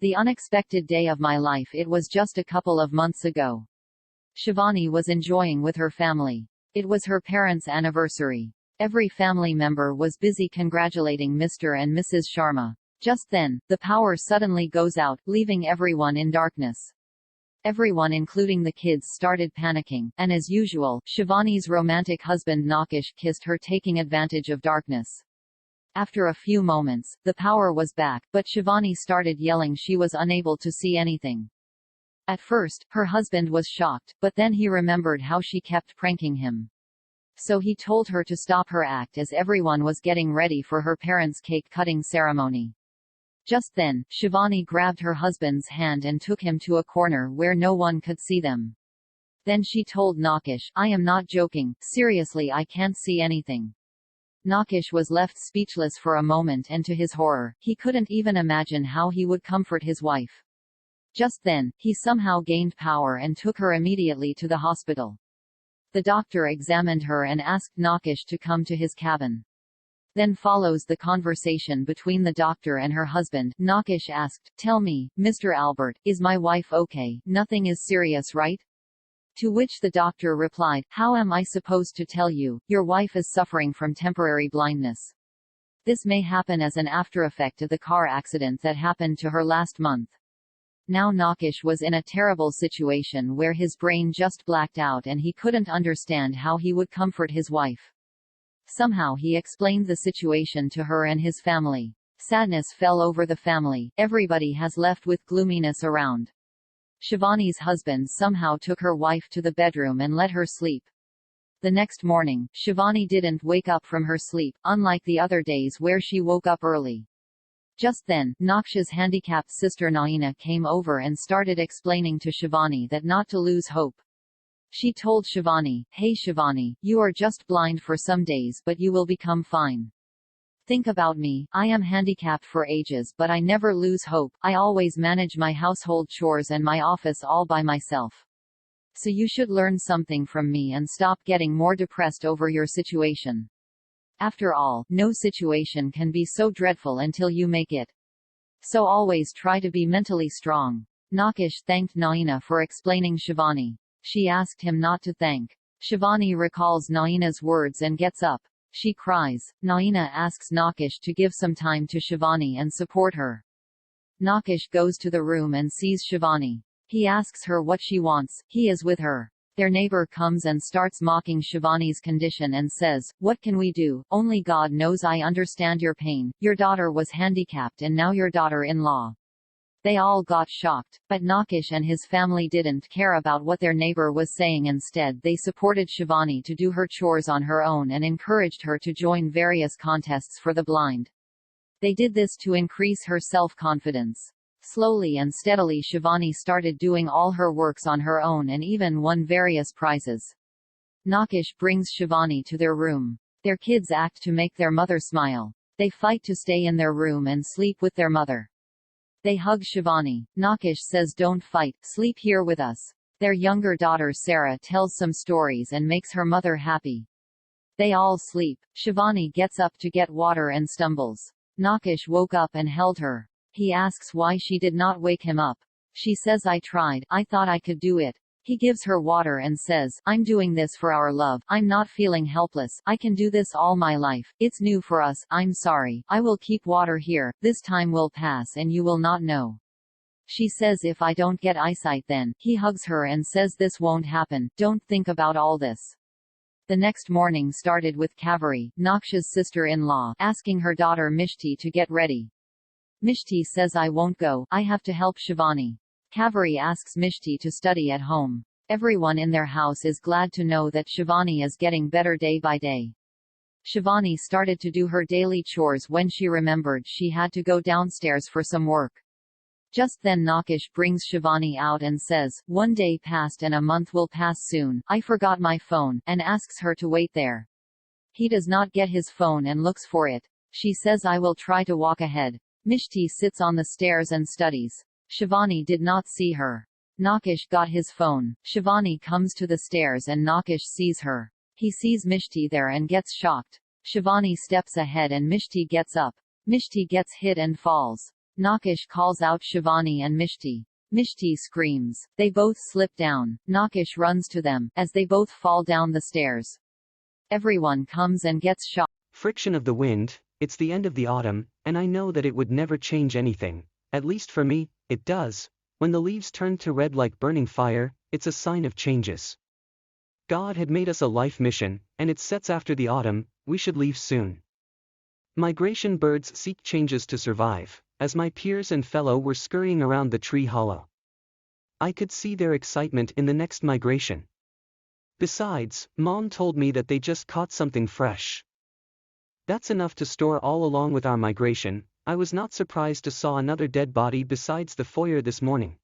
The unexpected day of my life. It was just a couple of months ago. Shivani was enjoying with her family. It was her parents' anniversary. Every family member was busy congratulating Mr. and Mrs. Sharma. Just then, the power suddenly goes out, leaving everyone in darkness. Everyone including the kids started panicking, and as usual, Shivani's romantic husband Nakish kissed her, taking advantage of darkness. After a few moments, the power was back, but Shivani started yelling she was unable to see anything. At first, her husband was shocked, but then he remembered how she kept pranking him. So he told her to stop her act as everyone was getting ready for her parents' cake-cutting ceremony. Just then, Shivani grabbed her husband's hand and took him to a corner where no one could see them. Then she told Nakish, "I am not joking, seriously I can't see anything." Nakish was left speechless for a moment, and to his horror, he couldn't even imagine how he would comfort his wife. Just then, he somehow gained power and took her immediately to the hospital. The doctor examined her and asked Nakish to come to his cabin. Then follows the conversation between the doctor and her husband. Nakish asked, "Tell me, Mr. Albert, is my wife okay? Nothing is serious, right?" To which the doctor replied, "How am I supposed to tell you? Your wife is suffering from temporary blindness. This may happen as an aftereffect of the car accident that happened to her last month." Now Nakish was in a terrible situation where his brain just blacked out and he couldn't understand how he would comfort his wife. Somehow he explained the situation to her and his family. Sadness fell over the family, everybody has left with gloominess around. Shivani's husband somehow took her wife to the bedroom and let her sleep. The next morning, Shivani didn't wake up from her sleep, unlike the other days where she woke up early. Just then, Naksh's handicapped sister Naina came over and started explaining to Shivani that not to lose hope. She told Shivani, "Hey Shivani, you are just blind for some days but you will become fine. Think about me, I am handicapped for ages but I never lose hope, I always manage my household chores and my office all by myself. So you should learn something from me and stop getting more depressed over your situation. After all, no situation can be so dreadful until you make it. So always try to be mentally strong." Nakish thanked Naina for explaining Shivani. She asked him not to thank. Shivani recalls Naina's words and gets up. She cries. Naina asks Nakish to give some time to Shivani and support her. Nakish goes to the room and sees Shivani. He asks her what she wants. He is with her. Their neighbor comes and starts mocking Shivani's condition and says, "What can we do? Only God knows. I understand your pain. Your daughter was handicapped and now your daughter-in-law." They all got shocked, but Nakish and his family didn't care about what their neighbor was saying. Instead, they supported Shivani to do her chores on her own and encouraged her to join various contests for the blind. They did this to increase her self-confidence. Slowly and steadily Shivani started doing all her works on her own and even won various prizes. Nakish brings Shivani to their room. Their kids act to make their mother smile. They fight to stay in their room and sleep with their mother. They hug Shivani. Nakish says, "Don't fight, sleep here with us." Their younger daughter Sarah tells some stories and makes her mother happy. They all sleep. Shivani gets up to get water and stumbles. Nakish woke up and held her. He asks why she did not wake him up. She says, "I tried, I thought I could do it." He gives her water and says, "I'm doing this for our love, I'm not feeling helpless, I can do this all my life, it's new for us, I'm sorry, I will keep water here, this time will pass and you will not know." She says, "If I don't get eyesight then." He hugs her and says, "This won't happen, don't think about all this." The next morning started with Kaveri, Naksha's sister-in-law, asking her daughter Mishti to get ready. Mishti says, "I won't go, I have to help Shivani." Kaveri asks Mishti to study at home. Everyone in their house is glad to know that Shivani is getting better day by day. Shivani started to do her daily chores when she remembered she had to go downstairs for some work. Just then Nakish brings Shivani out and says, "One day passed and a month will pass soon, I forgot my phone," and asks her to wait there. He does not get his phone and looks for it. She says, "I will try to walk ahead." Mishti sits on the stairs and studies. Shivani did not see her. Nakish got his phone. Shivani comes to the stairs and Nakish sees her. He sees Mishti there and gets shocked. Shivani steps ahead and Mishti gets up. Mishti gets hit and falls. Nakish calls out Shivani and Mishti. Mishti screams. They both slip down. Nakish runs to them, as they both fall down the stairs. Everyone comes and gets shot. Friction of the wind, it's the end of the autumn, and I know that it would never change anything. At least for me, it does. When the leaves turn to red like burning fire, it's a sign of changes. God had made us a life mission, and it sets after the autumn, we should leave soon. Migration birds seek changes to survive, as my peers and fellow were scurrying around the tree hollow. I could see their excitement in the next migration. Besides, Mom told me that they just caught something fresh. That's enough to store all along with our migration. I was not surprised to saw another dead body besides the foyer this morning.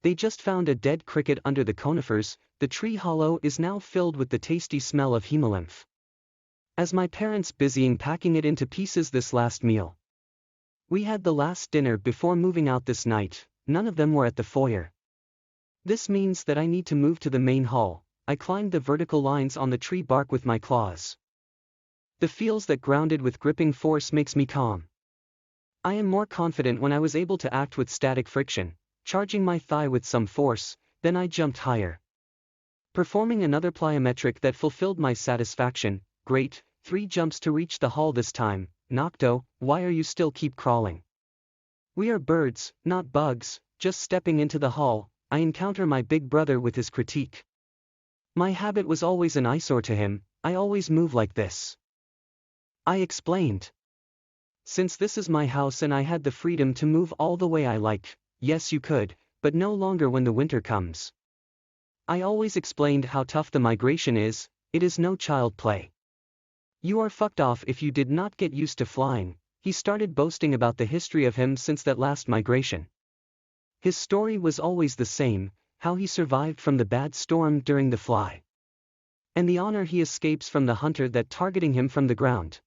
They just found a dead cricket under the conifers. The tree hollow is now filled with the tasty smell of hemolymph. As my parents busying packing it into pieces this last meal. We had the last dinner before moving out this night. None of them were at the foyer. This means that I need to move to the main hall. I climbed the vertical lines on the tree bark with my claws. The feels that grounded with gripping force makes me calm. I am more confident when I was able to act with static friction, charging my thigh with some force, then I jumped higher. Performing another plyometric that fulfilled my satisfaction. Great, 3 jumps to reach the hall this time. Nocto, why are you still keep crawling? We are birds, not bugs. Just stepping into the hall, I encounter my big brother with his critique. My habit was always an eyesore to him. I always move like this. I explained. Since this is my house and I had the freedom to move all the way I like, yes you could, but no longer when the winter comes. I always explained how tough the migration is. It is no child play. You are fucked off if you did not get used to flying. He started boasting about the history of him since that last migration. His story was always the same, how he survived from the bad storm during the fly. And the honor he escapes from the hunter that targeting him from the ground.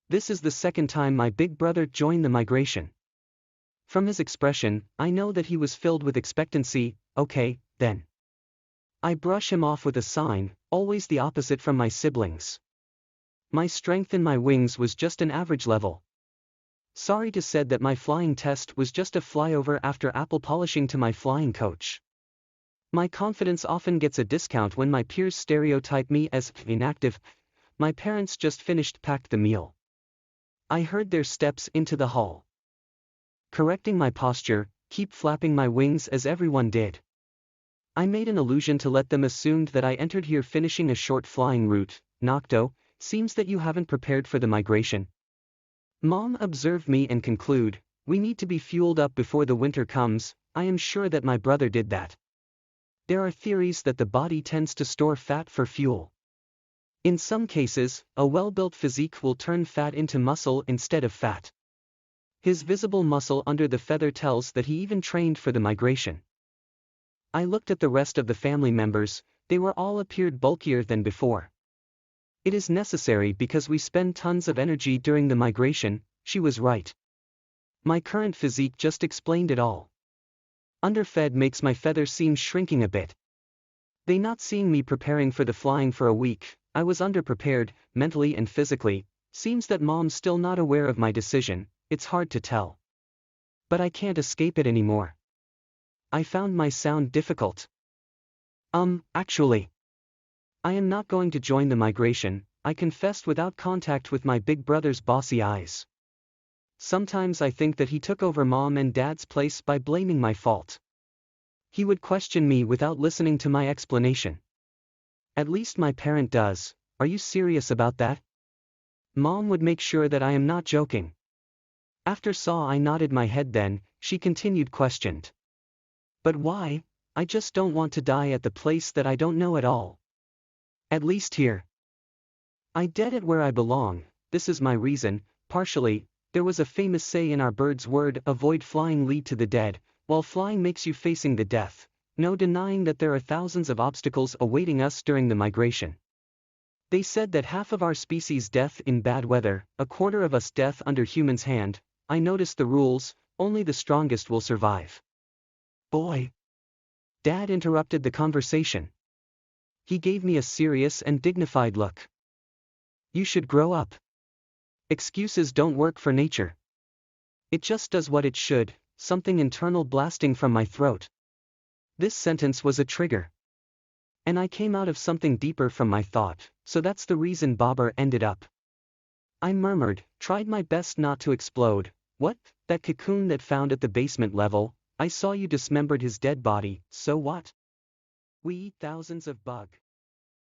This is the second time my big brother joined the migration. From his expression, I know that he was filled with expectancy. Okay, then. I brush him off with a sign, always the opposite from my siblings. My strength in my wings was just an average level. Sorry to said that my flying test was just a flyover after apple polishing to my flying coach. My confidence often gets a discount when my peers stereotype me as inactive. My parents just finished packed the meal. I heard their steps into the hall. Correcting my posture, keep flapping my wings as everyone did. I made an allusion to let them assume that I entered here finishing a short flying route. Nocto, seems that you haven't prepared for the migration. Mom observed me and conclude, we need to be fueled up before the winter comes. I am sure that my brother did that. There are theories that the body tends to store fat for fuel. In some cases, a well-built physique will turn fat into muscle instead of fat. His visible muscle under the feather tells that he even trained for the migration. I looked at the rest of the family members. They were all appeared bulkier than before. It is necessary because we spend tons of energy during the migration. She was right. My current physique just explained it all. Underfed makes my feather seem shrinking a bit. They not seeing me preparing for the flying for a week. I was underprepared, mentally and physically. Seems that Mom's still not aware of my decision. It's hard to tell. But I can't escape it anymore. I found my sound difficult. Actually. I am not going to join the migration, I confessed without contact with my big brother's bossy eyes. Sometimes I think that he took over Mom and Dad's place by blaming my fault. He would question me without listening to my explanation. At least my parent does. Are you serious about that? Mom would make sure that I am not joking. After saw I nodded my head, then she continued questioned. But why? I just don't want to die at the place that I don't know at all. At least here. I dead it where I belong. This is my reason. Partially, there was a famous say in our bird's word, avoid flying lead to the dead, while flying makes you facing the death. No denying that there are thousands of obstacles awaiting us during the migration. They said that half of our species death in bad weather, a quarter of us death under human's hand. I noticed the rules, only the strongest will survive. Boy. Dad interrupted the conversation. He gave me a serious and dignified look. You should grow up. Excuses don't work for nature. It just does what it should, something internal blasting from my throat. This sentence was a trigger. And I came out of something deeper from my thought, so that's the reason Bobber ended up. I murmured, tried my best not to explode. What? That cocoon that found at the basement level? I saw you dismembered his dead body, so what? We eat thousands of bug.